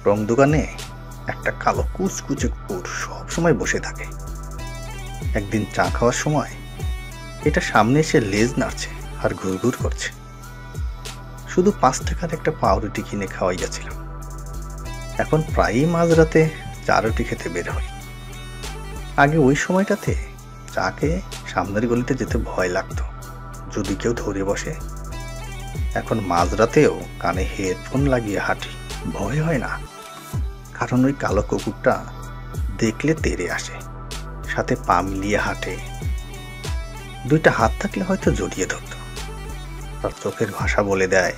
রং দোকানে একটা কালো কুচকুচে কুকুর সবসময় বসে থাকে। একদিন চা খাওয়ার সময় এটা সামনে এসে লেজ নাড়ছে আর ঘুরঘুর করছে। শুধু ৫ টাকার একটা পাউরুটি কিনে খাওয়াই গেছিলাম। এখন প্রায়ই মাঝরাতে চা রুটি খেতে বের হই। আগে ওই সময়টাতে চা খেয়ে সামনের গলিতে যেতে ভয় লাগতো, যদি কেউ ধরে বসে। এখন মাঝরাতেও কানে হেডফোন লাগিয়ে হাঁটি, ভয় হয় না। কারণ ওই কালো কুকুরটা দেখলে তেড়ে আসে, সাথে পা মিলিয়ে হাঁটে। ২টা হাত থাকলে হয়তো জড়িয়ে ধরত। তার চোখের ভাষা বলে দেয়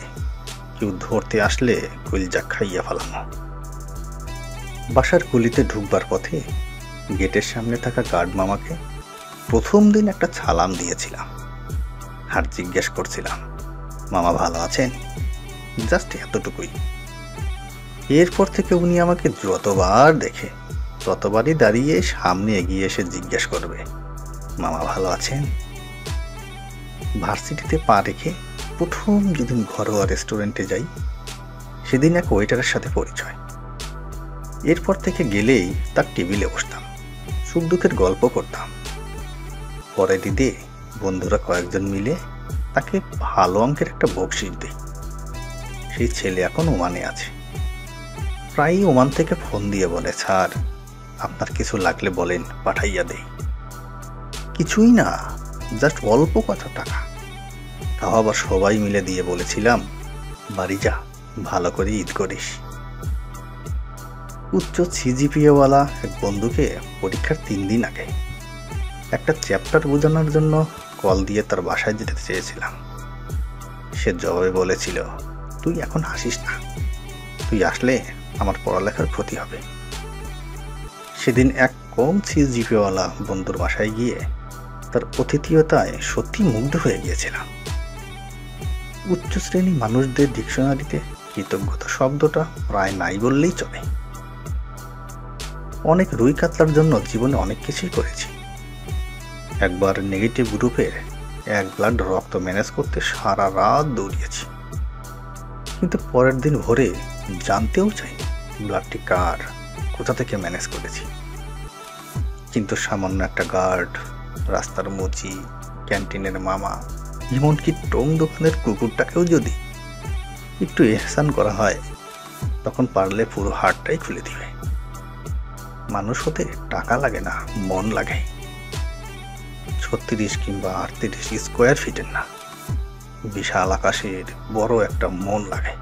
কেউ ধরতে আসলে কলিজা খাইয়া ফেলানো। বাসার গলিতে ঢুকবার পথে গেটের সামনে থাকা গার্ড মামাকে প্রথম দিন একটা সালাম দিয়েছিলাম আর জিজ্ঞেস করছিলাম, মামা ভালো আছেন? জাস্ট এতটুকুই। এরপর থেকে উনি আমাকে যতবার দেখে ততবারই দাঁড়িয়ে সামনে এগিয়ে এসে জিজ্ঞেস করবে, মামা ভালো আছেন? ভার্সিটিতে পা রেখে প্রথম যেদিন ঘরোয়া রেস্টুরেন্টে যাই, সেদিন এক ওয়েটারের সাথে পরিচয়। এরপর থেকে গেলেই তার টেবিলে বসতাম, সুখ দুঃখের গল্প করতাম। পরের ঈদে বন্ধুরা কয়েকজন মিলে তাকে ভালো অঙ্কের একটা বকশিশ দিই। সেই ছেলে এখন ওমানে আছে। প্রায়ই ওমান থেকে ফোন দিয়ে বলে, স্যার আপনার কিছু লাগলে বলেন, পাঠাইয়া দেই। কিছুই না, জাস্ট অল্প কত টাকা। তাও আবার সবাই মিলে দিয়ে বলেছিলাম, বাড়ি যা, ভালো করে ঈদ করিস। উচ্চ সিজিপিএওয়ালা এক বন্ধুকে পরীক্ষার ৩ দিন আগে একটা চ্যাপ্টার বোঝানোর জন্য কল দিয়ে তার বাসায় যেতে চেয়েছিলাম। সে জবাবে বলেছিল, তুই এখন আসিস না, তুই আসলে আমার পড়ালেখার ক্ষতি হবে। সেদিন এক কম সিজিপিওয়ালা বন্ধুর বাসায় গিয়ে তার অতিথিয়তায় সত্যি মুগ্ধ হয়ে গিয়েছিলাম। উচ্চ শ্রেণী মানুষদের ডিকশনারিতে কৃতজ্ঞতা শব্দটা প্রায় নাই বললেই চলে। অনেক রুই কাতলার জন্য জীবনে অনেক কিছুই করেছি। একবার নেগেটিভ গ্রুপের 1 ব্লাড রক্ত ম্যানেজ করতে সারা রাত দৌড়িয়েছি, কিন্তু পরের দিন ভোরে জানতেও চাই ব্লাডটি কার, কোথা থেকে ম্যানেজ করেছি। কিন্তু সামান্য একটা গার্ড, রাস্তার মুচি, ক্যান্টিনের মামা, এমনকি টং দোকানের কুকুরটাকেও যদি একটু এহসান করা হয়, তখন পারলে পুরো হাড়টাই খুলে দিবে। মানুষ হতে টাকা লাগে না, মন লাগে। 36 কিংবা 38 স্কোয়ার ফিটের না, বিশাল আকাশের বড় একটা মন লাগে।